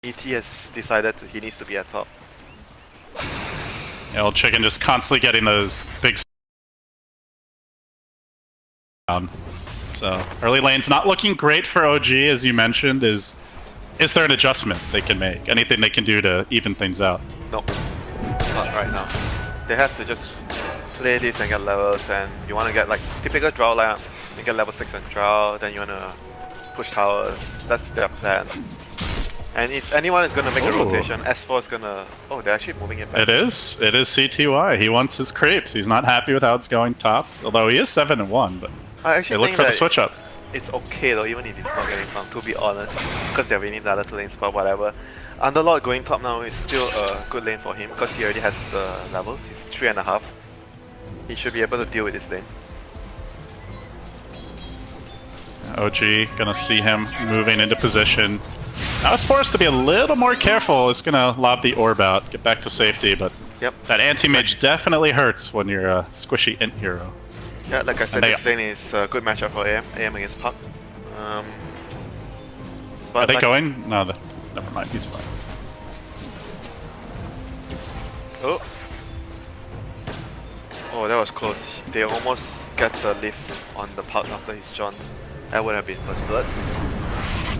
ET has decided he needs to be at top. Yeah, old chicken just constantly getting those big down. So early lane's not looking great for OG, as you mentioned. Is there an adjustment they can make? Anything they can do to even things out? Nope, not right now. They have to just play this and get levels, and you want to get like typical draw lineup. You get level 6 on draw, then you want to push towers. That's their plan. And if anyone is going to make a rotation, S4 is going to... Oh, they're actually moving it back. It is CTY. He wants his creeps. He's not happy with how it's going top, although he is 7-1, but they look for the switch up. It's okay though, even if he's not getting farm, to be honest, because they're winning the other 2 lanes, but whatever. Underlord going top now is still a good lane for him, because he already has the levels. He's 3.5. He should be able to deal with this lane. OG gonna see him moving into position. Now it's forced to be a little more careful. It's gonna lob the orb out, get back to safety, but that anti-mage definitely hurts when you're a squishy int hero. Yeah, like I said, this lane is a good matchup for AM. AM against Puck. Are they going? No, never mind, he's fine. Oh, that was close. They almost get the lift on the Puck after his John. That would have been first blood.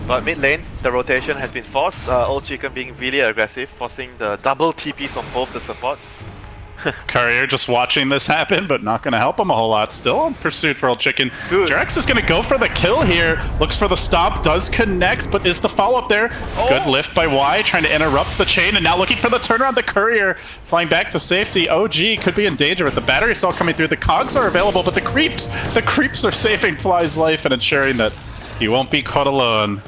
But mid lane, the rotation has been forced. Old Chicken being really aggressive, forcing the double TPs from both the supports. Courier just watching this happen, but not going to help him a whole lot. Still in pursuit for Old Chicken. Jarex is going to go for the kill here. Looks for the stop, does connect, but is the follow-up there? Good lift by Y, trying to interrupt the chain, and now looking for the turnaround. The Courier flying back to safety. OG could be in danger with the battery assault coming through. The cogs are available, but the creeps are saving Fly's life and ensuring that he won't be caught alone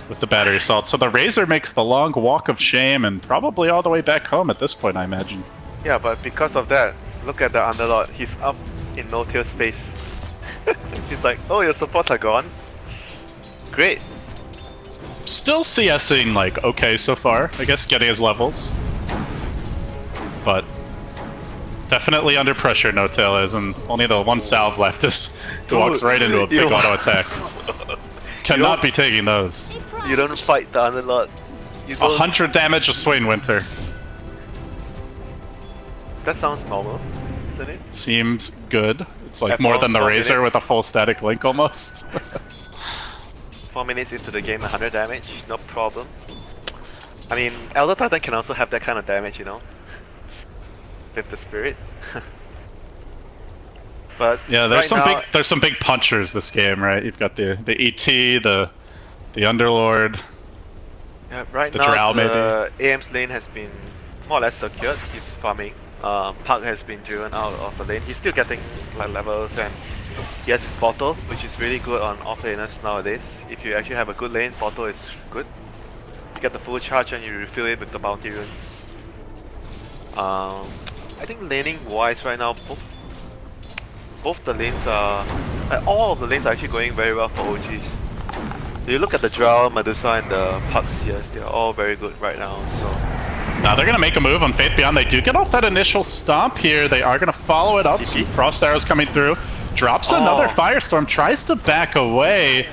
with the battery assault. So the Razor makes the long walk of shame and probably all the way back home at this point, I imagine. Yeah, but because of that, look at the Underlord. He's up in no-tail space. He's like, oh, your supports are gone. Great. Still CSing like okay so far, I guess, getting his levels. But definitely under pressure, no-tail is, and only the one salve left is walks right into a big auto attack. Cannot be taking those. You don't fight the Underlord. 100 damage of Swain Winter. That sounds normal, isn't it? Seems good. It's like more than the Razor with a full static link almost. 4 minutes into the game, 100 damage, no problem. I mean, Elder Titan can also have that kind of damage, you know? With the spirit. But yeah, there's some big punchers this game, right? You've got the ET, the Underlord. Yeah, right the now Drow, the AM's lane has been more or less secured. He's farming. Park has been driven out of the lane. He's still getting like levels, and he has his bottle, which is really good on off laners nowadays. If you actually have a good lane, bottle is good. You get the full charge and you refill it with the bounty runes. I think laning wise right now, both the lanes are, all of the lanes are actually going very well for OGs. If you look at the Drow, Medusa, and the Pucks here, they're all very good right now. So. Now they're going to make a move on Faith Beyond. They do get off that initial stomp here. They are going to follow it up. Some frost arrows coming through. Drops another Firestorm. Tries to back away.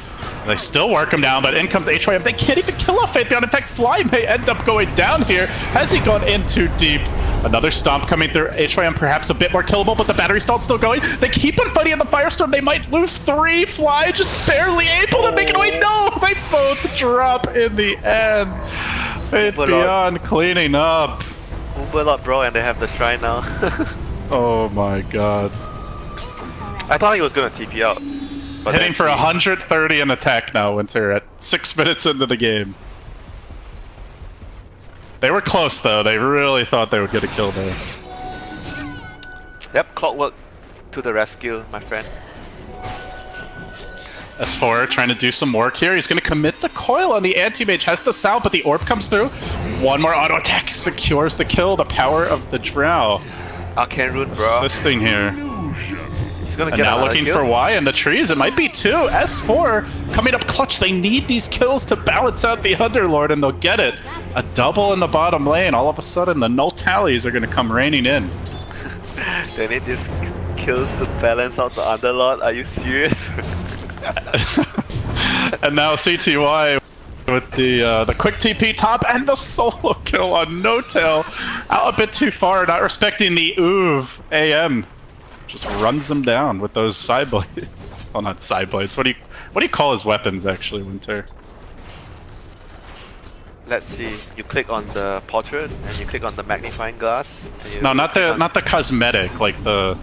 They still work him down, but in comes HYM. They can't even kill off Faith Beyond. In fact, Fly may end up going down here. Has he gone in too deep? Another stomp coming through. HYM perhaps a bit more killable, but the battery stall's still going. They keep on fighting in the Firestorm. They might lose 3. Fly just barely able to make it away. No! They both drop in the end. Faith Beyond cleaning up. Uberlord, bro, and they have the shrine now. Oh my god. I thought he was gonna TP out. But hitting for 130 in attack now, Winter, at 6 minutes into the game. They were close though, they really thought they would get a kill there. Yep, clockwork to the rescue, my friend. S4 trying to do some work here. He's going to commit the coil on the anti-mage. Has the sound, but the orb comes through. One more auto attack secures the kill. The power of the Drow. Arcane Rune, bro. Assisting here. He's gonna and get now looking kill. for Y in the trees. It might be 2. S4 coming up clutch. They need these kills to balance out the Underlord, and they'll get it. A double in the bottom lane. All of a sudden, the null tallies are going to come raining in. They need these kills to balance out the Underlord. Are you serious? And now CTY with the quick TP top and the solo kill on No Tail. Out a bit too far, not respecting the Oov AM. Just runs them down with those side blades. Well, not side blades. What do you call his weapons actually, Winter? Let's see. You click on the portrait and you click on the magnifying glass. No, not the cosmetic, like the,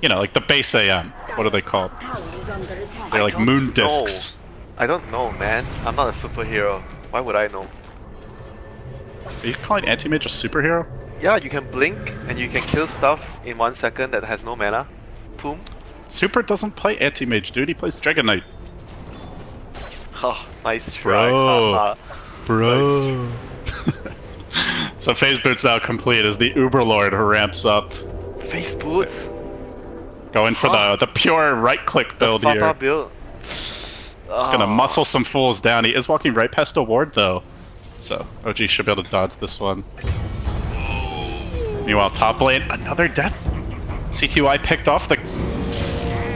you know, like the base AM. What are they called? They're like moon discs. I don't know, man. I'm not a superhero. Why would I know? Are you calling Anti-Mage a superhero? Yeah, you can blink and you can kill stuff in 1 second that has no mana. Boom. Super doesn't play Anti-Mage, dude. He plays Dragon Knight. Oh, nice try. Bro. So phase boot's now complete as the Uberlord ramps up. Face boots? Going for the pure right-click build the here. Build. He's gonna muscle some fools down. He is walking right past a ward though. So OG should be able to dodge this one. Meanwhile, top lane, another death. CTY picked off the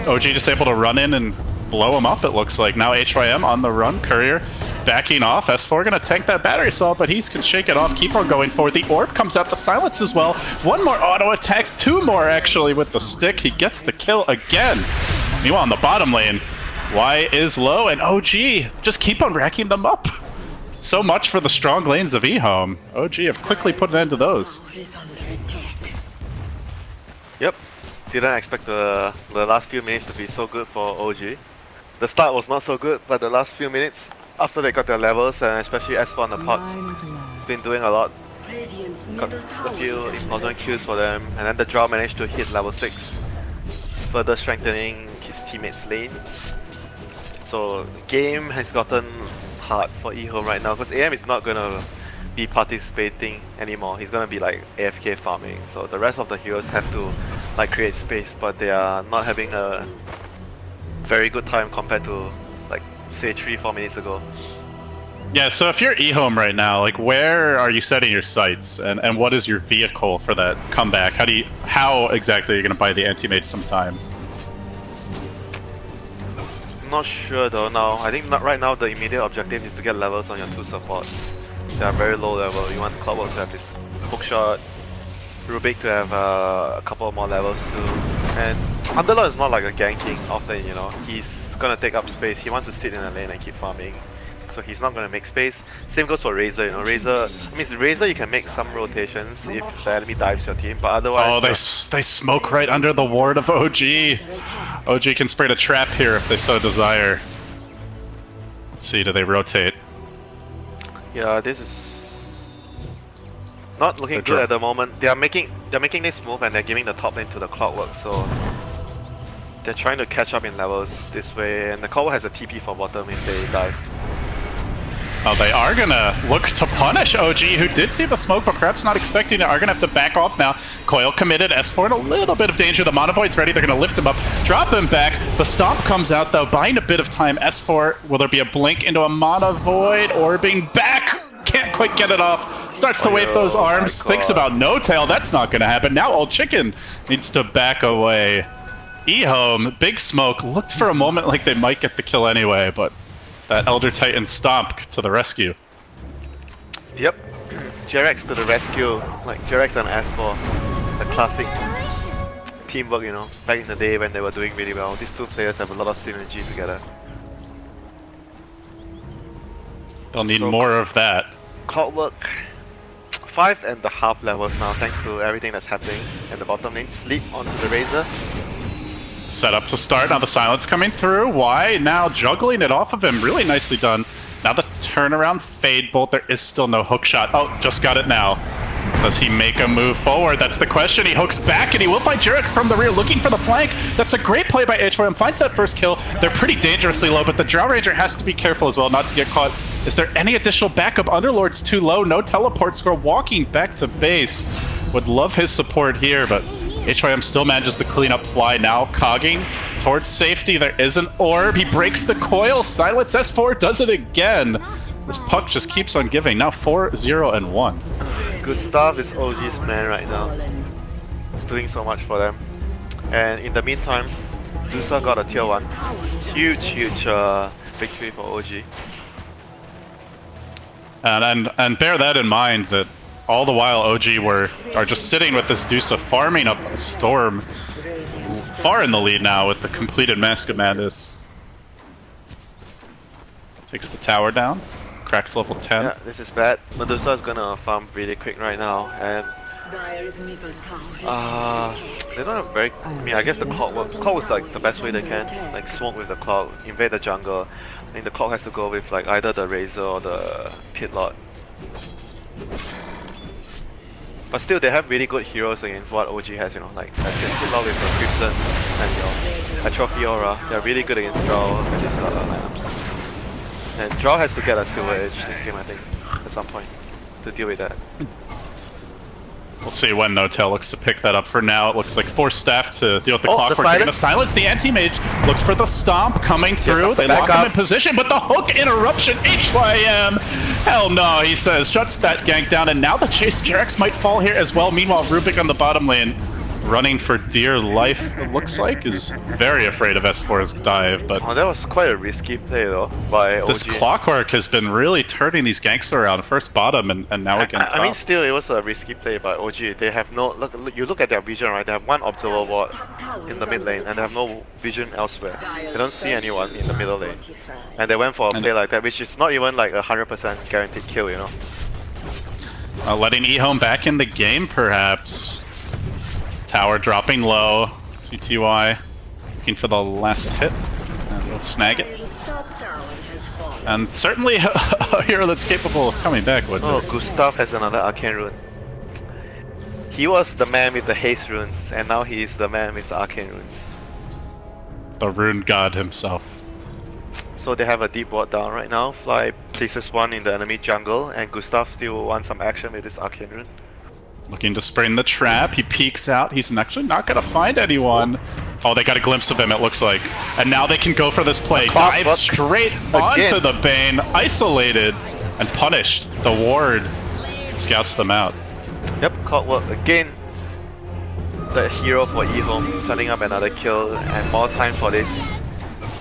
OG, just able to run in and blow him up, it looks like. Now HYM on the run, Courier backing off. S4 gonna tank that battery assault, but he can shake it off, keep on going forward. The orb comes out, the silence as well. One more auto attack, two more actually with the stick. He gets the kill again. Meanwhile, on the bottom lane, Y is low, and OG just keep on racking them up. So much for the strong lanes of Ehome. OG have quickly put an end to those. Yep. Didn't expect the last few minutes to be so good for OG. The start was not so good, but the last few minutes, after they got their levels, and especially S4 on the pot, it's been doing a lot. Got a few important kills for them, and then the draw managed to hit level 6, further strengthening his teammates' lanes. So game has gotten hard for Ehome right now, because AM is not gonna be participating anymore. He's gonna be like AFK farming, so the rest of the heroes have to like create space, but they are not having a very good time compared to like say 3-4 minutes ago. Yeah, so if you're Ehome right now, like where are you setting your sights, and what is your vehicle for that comeback? How exactly are you gonna buy the anti-mage some time? I'm not sure though now. I think right now the immediate objective is to get levels on your 2 supports. They are very low level. You want Clockwork to have his hookshot, Rubik to have a couple more levels too. And Underlord is not like a ganking offlane, you know. He's gonna take up space. He wants to sit in a lane and keep farming. So he's not gonna make space. Same goes for Razor, you know. Razor you can make some rotations if the enemy dives your team, but otherwise... Oh, they smoke right under the ward of OG. OG can spread a trap here if they so desire. Let's see, do they rotate? Yeah, this is not looking good at the moment. They're making this move and they're giving the top lane to the Clockwork, so they're trying to catch up in levels this way, and the Clockwork has a TP for bottom if they dive. Oh, they are gonna look to punish OG, who did see the smoke, but perhaps not expecting it. Are gonna have to back off now. Coil committed, S4 in a little bit of danger. The Mana Void's ready, they're gonna lift him up, drop him back. The stomp comes out though, buying a bit of time. S4, will there be a blink into a Mana Void? Orbing back, can't quite get it off. Starts to wave those arms, thinks about No Tail, that's not gonna happen. Now Old Chicken needs to back away. Ehome, big smoke, looked for a moment like they might get the kill anyway, but that Elder Titan stomp to the rescue. Yep, Jerax to the rescue, like Jerax and S4, the classic teamwork, you know, back in the day when they were doing really well. These two players have a lot of synergy together. They'll need more of that. Clockwork, 5.5 levels now thanks to everything that's happening in the bottom lane. Sleep onto the Razor. Set up to start, now the silence coming through. Why? Now juggling it off of him, really nicely done. Now the turnaround Fade Bolt, there is still no hook shot. Oh, just got it now. Does he make a move forward? That's the question. He hooks back and he will find Jerax from the rear looking for the flank. That's a great play by HYM, finds that first kill. They're pretty dangerously low, but the Drow Ranger has to be careful as well not to get caught. Is there any additional backup? Underlord's too low, no teleport score, walking back to base. Would love his support here, but HYM still manages to clean up Fly, now cogging towards safety. There is an orb, he breaks the coil, silence S4 does it again. This puck just keeps on giving, now 4-0-1. Good stuff, is OG's man right now. It's doing so much for them. And in the meantime, Dusa got a tier 1. Huge victory for OG. And bear that in mind that all the while OG are just sitting with this Dusa farming up a storm, far in the lead now with the completed Mask of Madness. Takes the tower down, cracks level 10. Yeah, this is bad. Medusa is gonna farm really quick right now, and they don't have very. I mean, I guess the clock was like the best way they can, like smoke with the clock, invade the jungle. I think the clock has to go with like either the Razor or the Pit Lord. But still, they have really good heroes against what OG has, you know, like Pit Lord with the Crimson and your Atrophy Aura. They're really good against Drow and these lineups. And Drow has to get a Silver Edge this game, I think, at some point, to deal with that. We'll see when No-Tail looks to pick that up. For now, it looks like forced staff to deal with the clockwork. The They're gonna silence the anti-mage. Look for the stomp coming through. They lock him in position, but the hook interruption, HYM! Hell no, he says. Shuts that gank down, and now the Chase Jarex might fall here as well. Meanwhile, Rubik on the bottom lane, running for dear life, it looks like, is very afraid of S4's dive, but... Oh, that was quite a risky play though, by OG. This clockwork has been really turning these ganks around, first bottom and now again top. I mean, still, it was a risky play by OG. They have no... you look at their vision, right? They have one observer ward in the mid lane, and they have no vision elsewhere. They don't see anyone in the middle lane. And they went for a play like that, which is not even like 100% guaranteed kill, you know? Letting Ehome back in the game, perhaps. Tower dropping low. CTY looking for the last hit. And we'll snag it. And certainly a hero that's capable of coming back. Oh, Gustav has another Arcane Rune. He was the man with the haste runes, and now he's the man with the Arcane Runes. The rune god himself. So they have a deep ward down right now. Fly places one in the enemy jungle, and Gustav still wants some action with this Arcane Rune. Looking to spring the trap, he peeks out, he's actually not gonna find anyone. Oh, they got a glimpse of him, it looks like. And now they can go for this play. Dive straight onto the Bane, isolated and punished. The ward scouts them out. Yep, Clockwork again. The hero for Ehome, setting up another kill and more time for this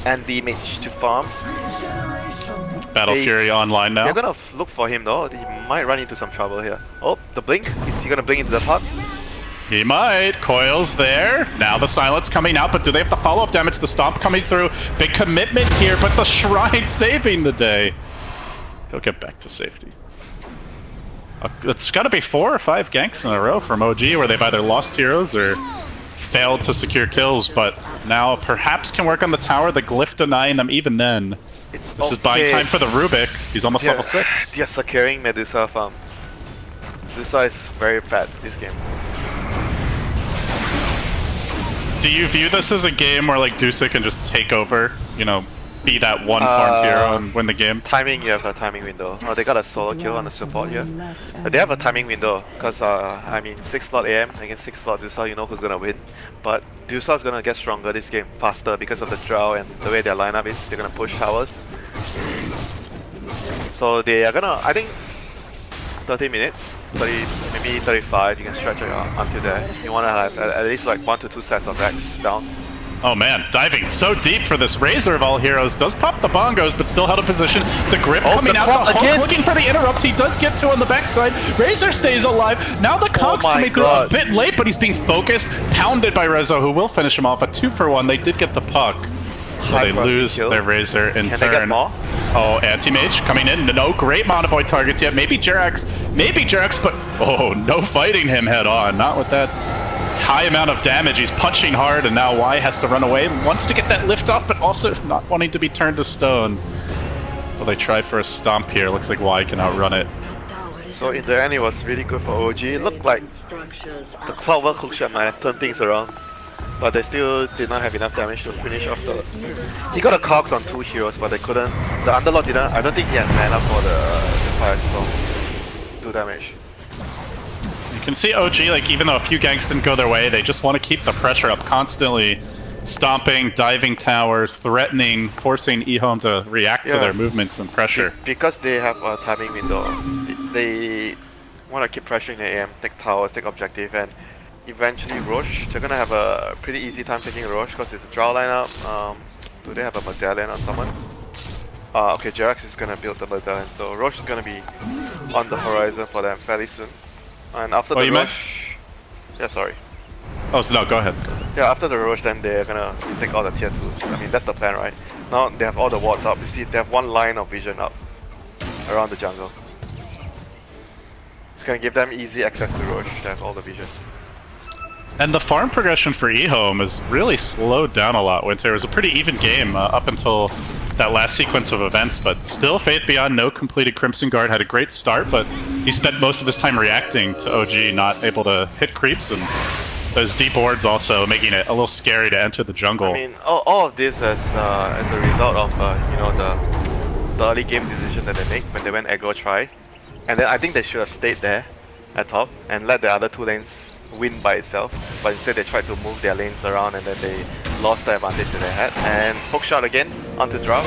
Andy Mage to farm. Battle Fury online now. They're gonna look for him though. He might run into some trouble here. Oh, the blink. Is he gonna blink into the pot? He might. Coil's there. Now the silence coming out, but do they have the follow-up damage? The stomp coming through. Big commitment here, but the shrine saving the day. He'll get back to safety. It's gotta be 4 or 5 ganks in a row from OG where they've either lost heroes or failed to secure kills, but now perhaps can work on the tower. The glyph denying them even then. This is buying time for the Rubik. He's almost level 6. Yes, securing Medusa farm. Medusa is very bad this game. Do you view this as a game where like Dusa can just take over, you know, be that one farmed hero and win the game? Timing, you have a timing window. Oh, they got a solo kill on the support here. But they have a timing window because I mean 6 slot AM against 6 slot Dusa, you know who's gonna win. But Dusa is gonna get stronger this game faster because of the Drow and the way their lineup is. They're gonna push towers. So they are gonna, I think 30 minutes, 30, maybe 35, you can stretch it until there. You wanna have at least like 1 to 2 sets of racks down. Oh man, diving so deep for this Razor of all heroes. Does pop the bongos, but still held in position. The grip coming out, the hook looking for the interrupt. He does get 2 on the backside. Razor stays alive. Now the Conk's coming through a bit late, but he's being focused. Pounded by Rezo, who will finish him off. A 2 for 1. They did get the puck. So they lose their Razor in turn. Oh, Anti-Mage coming in. No great Monovoid targets yet. Maybe Jarex, but oh, no fighting him head on. Not with that high amount of damage. He's punching hard, and now Y has to run away. Wants to get that lift off, but also not wanting to be turned to stone. Well, they tried for a stomp here. Looks like Y can outrun it. So in the end, it was really good for OG. It looked like the Clockwork hookshot might have turned things around, but they still did not have enough damage to finish off the... He got a cogs on 2 heroes, but they couldn't... The Underlord didn't... I don't think he had mana for the Firestorm. 2 damage. You can see OG, like, even though a few ganks didn't go their way, they just want to keep the pressure up constantly. Stomping, diving towers, threatening, forcing Ehome to react to their movements and pressure. Because they have a timing window, they want to keep pressuring the AM, take towers, take objective, and eventually Roche. They're gonna have a pretty easy time taking Roche because it's a draw lineup. Do they have a medallion on someone? Okay, Jerax is gonna build the medallion, so Roche is gonna be on the horizon for them fairly soon. And after the Roche... Yeah, sorry. Oh, so no, go ahead. Yeah, after the Roche, then they're gonna take all the tier 2s. I mean, that's the plan, right? Now they have all the wards up. You see, they have one line of vision up around the jungle. It's gonna give them easy access to Roche to have all the vision. And the farm progression for Ehome is really slowed down a lot, Winter. It was a pretty even game up until that last sequence of events, but still Faith Beyond, no completed Crimson Guard, had a great start, but he spent most of his time reacting to OG, not able to hit creeps, and those deep wards also making it a little scary to enter the jungle. I mean, all of this as a result of you know, the early game decision that they make when they went aggro try, and then I think they should have stayed there at top and let the other two lanes win by itself, but instead they tried to move their lanes around and then they lost the advantage that they had. And hook shot again onto Drow.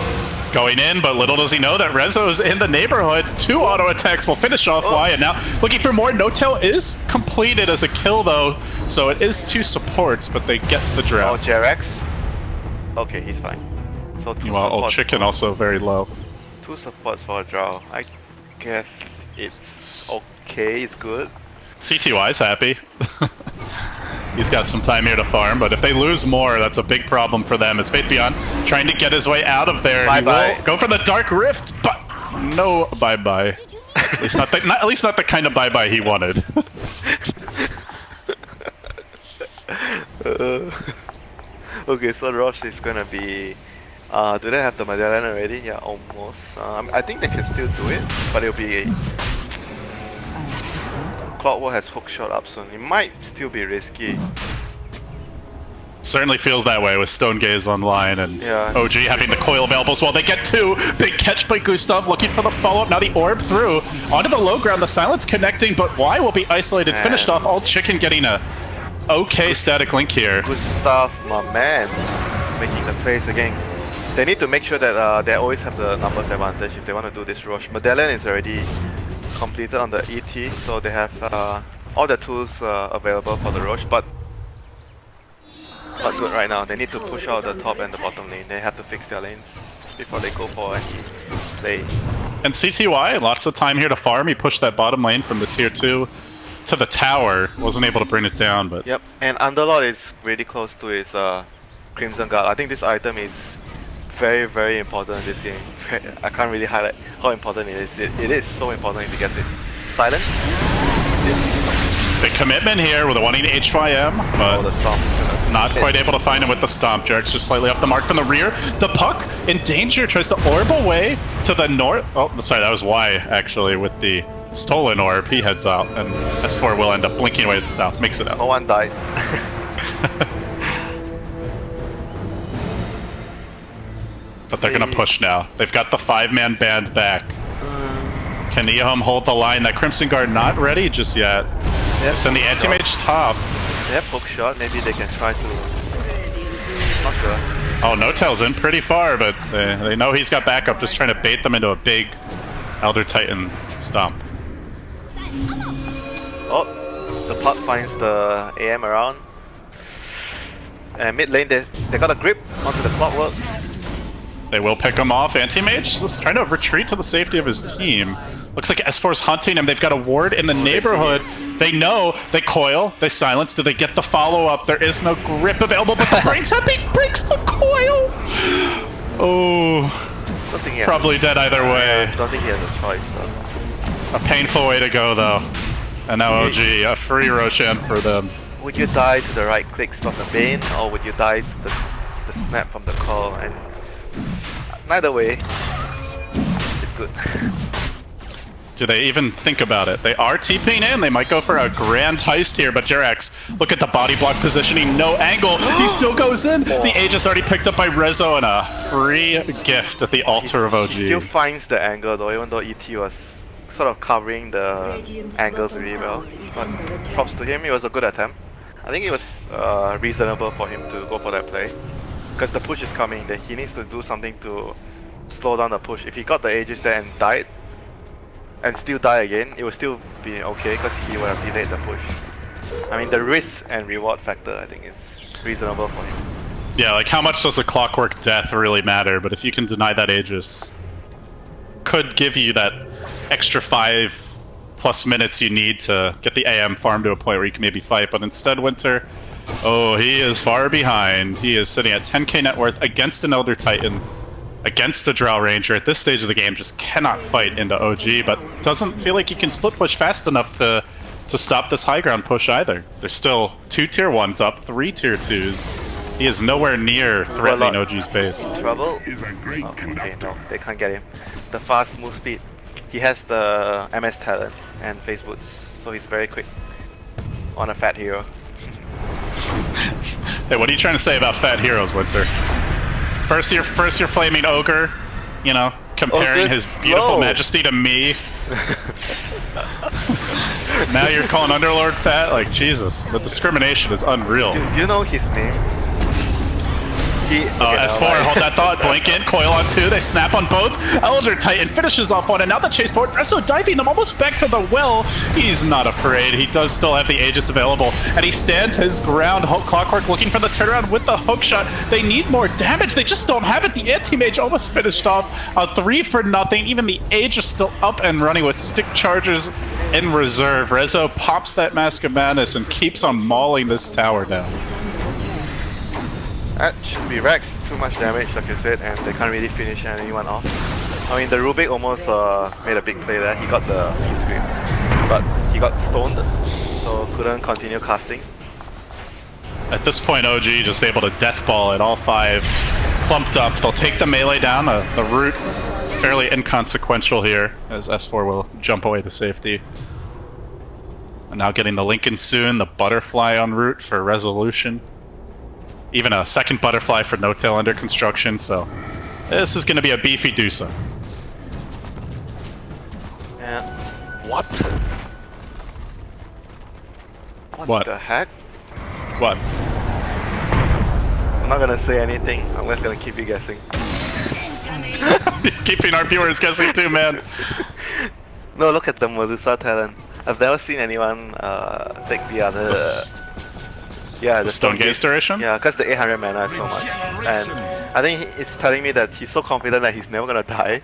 Going in, but little does he know that Rezo's in the neighborhood. 2 auto attacks will finish off Y, and now looking for more. No-Tail is completed as a kill though, so it is 2 supports, but they get the Drow. Oh, Jerax. Okay, he's fine. So 2 well, supports. Old Chicken also very low. 2 supports for a Drow. I guess it's okay, it's good. CTY's happy. He's got some time here to farm, but if they lose more, that's a big problem for them. It's Faith Beyond trying to get his way out of there. Bye-bye. He will go for the Dark Rift, but no bye-bye. At least not the kind of bye-bye he wanted. Okay, so Roche is gonna be... do they have the medallion already? Yeah, almost. I think they can still do it, but it'll be... Clockwork has hook shot up soon. It might still be risky. Certainly feels that way with Stone Gaze online and OG having the coil available as well. They get 2. Big catch by Gustav looking for the follow-up. Now the orb through. Onto the low ground. The silence connecting, but Y will be isolated. Man. Finished off. Old Chicken getting a okay static link here. Gustav, my man, making the plays again. They need to make sure that they always have the numbers advantage if they want to do this rush. Medallion is already completed on the ET, so they have all the tools available for the rush, but not good right now. They need to push out the top and the bottom lane. They have to fix their lanes before they go for any play. And CTY, lots of time here to farm. He pushed that bottom lane from the tier 2 to the tower. Wasn't able to bring it down, but... Yep, and Underlord is really close to his Crimson Guard. I think this item is very, very important in this game. I can't really highlight how important it is. It is so important if he gets it. Silence. Big commitment here with a wanting to HYM, but the stomp not quite able to find him with the stomp. Jerk's just slightly off the mark from the rear. The puck in danger, tries to orb away to the north. Oh, sorry, that was Y actually with the stolen orb. He heads out, and S4 will end up blinking away to the south. Makes it out. No one died. But they're gonna push now. They've got the 5-man band back. Can Ehome hold the line? That Crimson Guard not ready just yet. Yep. Send the anti-mage top. They have hook shot. Maybe they can try to... Not sure. Oh, No-Tail's in pretty far, but they know he's got backup. Just trying to bait them into a big Elder Titan stomp. Oh, the puck finds the AM around. And mid lane, they got a grip onto the Clockwork. They will pick him off. Anti-Mage just trying to retreat to the safety of his team. Looks like S4's hunting him. They've got a ward in the neighborhood. They know. They coil. They silence. Do they get the follow-up? There is no grip available, but the Brains Happy breaks the coil! Oh, probably dead either way. I don't think he has a choice, though. A painful way to go, though. And now OG, a free Roshan for them. Would you die to the right clicks from the Bane, or would you die to the snap from the call? And neither way, it's good. Do they even think about it? They are TPing in. They might go for a grand heist here, but Jerax, look at the body block positioning. No angle. He still goes in. The Aegis already picked up by Rezo and a free gift at the altar of OG. He still finds the angle though, even though ET was sort of covering the angles really well. But props to him, it was a good attempt. I think it was reasonable for him to go for that play. Because the push is coming, that he needs to do something to slow down the push. If he got the Aegis there and died, and still die again, it would still be okay because he would have delayed the push. I mean, the risk and reward factor, I think it's reasonable for him. Yeah, like how much does a Clockwork death really matter? But if you can deny that Aegis, could give you that extra 5+ minutes you need to get the AM farm to a point where you can maybe fight, but instead Winter, oh, he is far behind. He is sitting at 10k net worth against an Elder Titan, against a Drow Ranger. At this stage of the game, just cannot fight into OG, but doesn't feel like he can split push fast enough to stop this high ground push either. There's still 2 tier 1s up, 3 tier 2s. He is nowhere near threatening OG's base. Trouble? Okay, no, they can't get him. The fast move speed. He has the MS talent and phase boots, so he's very quick on a fat hero. Hey, what are you trying to say about fat heroes, Winter? First you're flaming ogre, you know, comparing his beautiful majesty to me. Now you're calling Underlord fat? Like, Jesus, the discrimination is unreal. Do you know his name? S4, hold that thought. Blink in, coil on 2, they snap on both. Elder Titan finishes off one, and now the chase forward. Rezo diving them almost back to the well. He's not afraid. He does still have the Aegis available, and he stands his ground. Clockwork looking for the turnaround with the hook shot. They need more damage. They just don't have it. The anti-mage almost finished off a 3 for nothing. Even the Aegis still up and running with stick chargers in reserve. Rezo pops that Mask of Madness and keeps on mauling this tower down. That should be Rex, too much damage like I said, and they can't really finish anyone off. I mean, the Rubik almost made a big play there. He got the heat scream, but he got stoned, so couldn't continue casting. At this point, OG just able to death ball at all 5 clumped up. They'll take the melee down. The root fairly inconsequential here, as S4 will jump away to safety. And now getting the Lincoln soon, the butterfly en route for resolution. Even a second butterfly for No Tail under construction, so this is going to be a beefy Dusa. Yeah. What? What the heck? What? I'm not gonna say anything. I'm just gonna keep you guessing. Keeping our viewers guessing too, man. No, look at the Medusa talent. I've never seen anyone take the other. Yeah, the Stone Gaze duration? Yeah, because the 800 mana is so much. And I think it's telling me that he's so confident that he's never gonna die,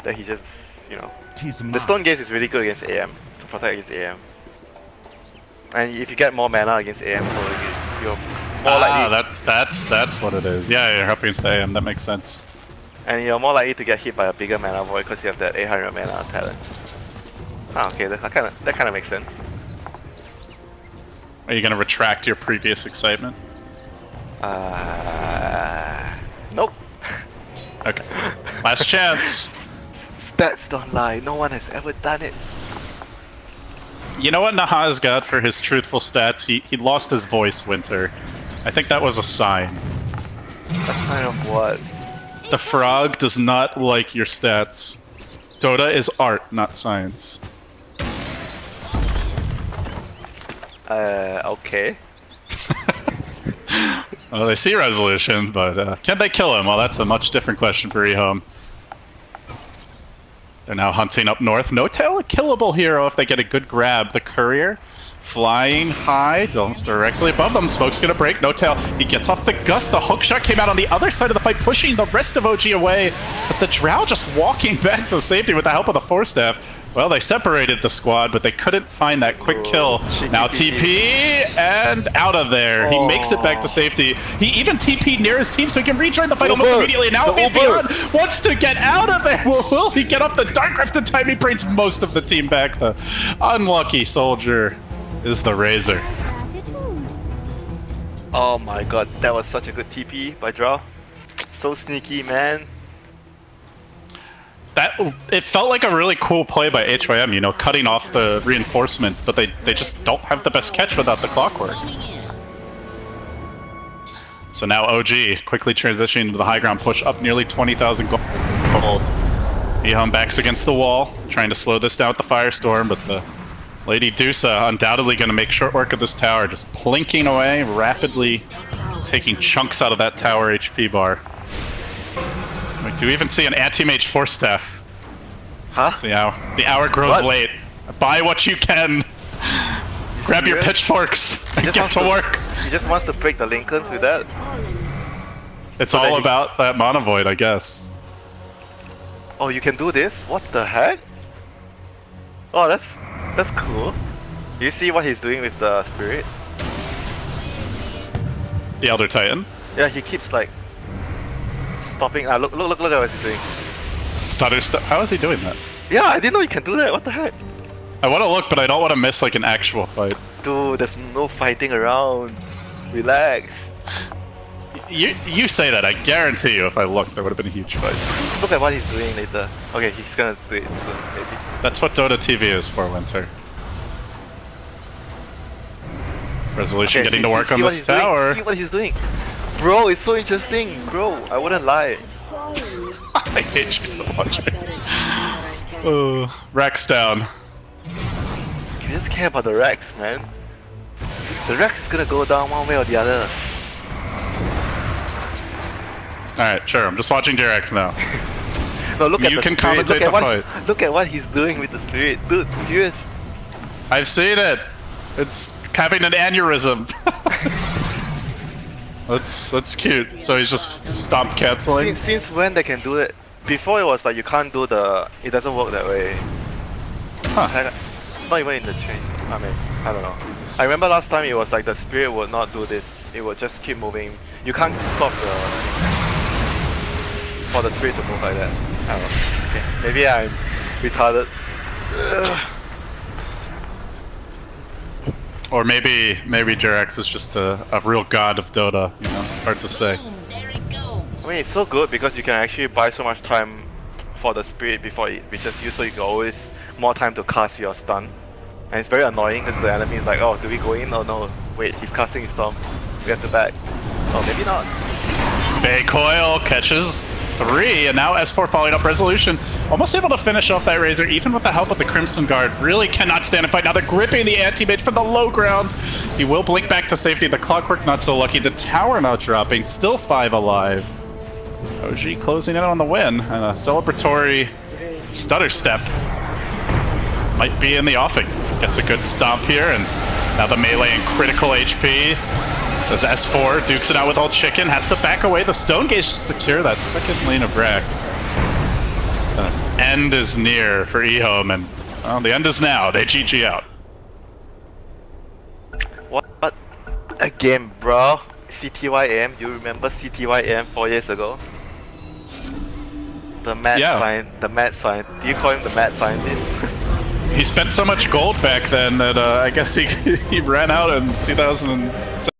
that he just, you know. The Stone Gaze is really good against AM, to protect against AM. And if you get more mana against AM, so you're more likely... that's what it is. Yeah, you're up against the AM, that makes sense. And you're more likely to get hit by a bigger mana void because you have that 800 mana talent. Ah, okay, that kind of makes sense. Are you gonna retract your previous excitement? Nope. Okay. Last chance. Stats don't lie. No one has ever done it. You know what Naha's got for his truthful stats? He lost his voice, Winter. I think that was a sign. A sign of what? The frog does not like your stats. Dota is art, not science. Okay. Well, they see resolution, but can they kill him? Well, that's a much different question for Ehome. They're now hunting up north. No Tail, a killable hero if they get a good grab. The Courier flying high, almost directly above them. Smoke's gonna break. No Tail, he gets off the gust. The hook shot came out on the other side of the fight, pushing the rest of OG away. But the Drow just walking back to safety with the help of the Force Staff. Well, they separated the squad, but they couldn't find that quick kill. Now TP, and out of there. He makes it back to safety. He even TP'd near his team so he can rejoin the fight almost immediately. Now Beyond wants to get out of there. Will he get up the Dark Rift in time? He brings most of the team back. The unlucky soldier is the Razor. Oh my god, that was such a good TP by Drow. So sneaky, man. It felt like a really cool play by HYM, you know, cutting off the reinforcements, but they just don't have the best catch without the clockwork. So now OG quickly transitioning to the high ground push, up nearly 20,000 gold. Ehome backs against the wall, trying to slow this down with the Firestorm, but the Lady Dusa undoubtedly going to make short work of this tower, just plinking away, rapidly taking chunks out of that tower HP bar. Do we even see an anti-mage Force Staff? Huh? The hour grows late. Buy what you can. Grab your pitchforks and get to work. He just wants to break the Lincolns with that. It's all about that Mana Void, I guess. Oh, you can do this? What the heck? Oh, that's cool. You see what he's doing with the spirit? The Elder Titan. Yeah, he keeps like stopping. Look at what he's doing. Stutter stuff. How is he doing that? Yeah, I didn't know you can do that. What the heck? I want to look, but I don't want to miss like an actual fight. Dude, there's no fighting around. Relax. You say that. I guarantee you, if I looked, there would have been a huge fight. Look at what he's doing later. Okay, he's gonna do it soon, maybe. That's what Dota TV is for, Winter. Resolution Okay, getting to work on this tower. See what he's doing. Bro, it's so interesting. Bro, I wouldn't lie. I hate you so much. Rex down. You just care about the Rex, man. The Rex is gonna go down one way or the other. Alright, sure, I'm just watching JRX now. No, look at You the can spirit. commentate the fight. Look at what he's doing with the spirit. Dude, serious. I've seen it! It's having an aneurysm. That's cute. So he's just stopped canceling? Since when they can do it? Before it was like you can't do the... It doesn't work that way. Huh. It's not even in the chain. I mean, I don't know. I remember last time it was like the spirit would not do this. It would just keep moving. You can't stop for the spirit to move like that. I don't know. Okay, maybe I'm retarded. Or maybe JRX is just a real god of Dota, you know, hard to say. I mean, it's so good because you can actually buy so much time for the spirit before it reaches you, so you can always more time to cast your stun. And it's very annoying because the enemy is like, oh, do we go in? Oh no, wait, he's casting his storm. We have to back. Oh, maybe not. Bay Coil catches 3, and now S4 following up Resolution. Almost able to finish off that Razor, even with the help of the Crimson Guard. Really cannot stand and fight. Now they're gripping the anti-mage from the low ground. He will blink back to safety. The Clockwork not so lucky. The tower not dropping. Still 5 alive. OG closing in on the win. And a celebratory stutter step might be in the offing. Gets a good stomp here, and now the melee in critical HP. Does S4, dukes it out with all chicken, has to back away. The Stone Gauge to secure that second lane of Rex. End is near for Ehome, and well, the end is now. They GG out. What? Again, bro? CTYM? You remember CTYM 4 years ago? The mad sign. The mad sign. Do you call him the mad scientist? He spent so much gold back then that I guess he ran out in 2007.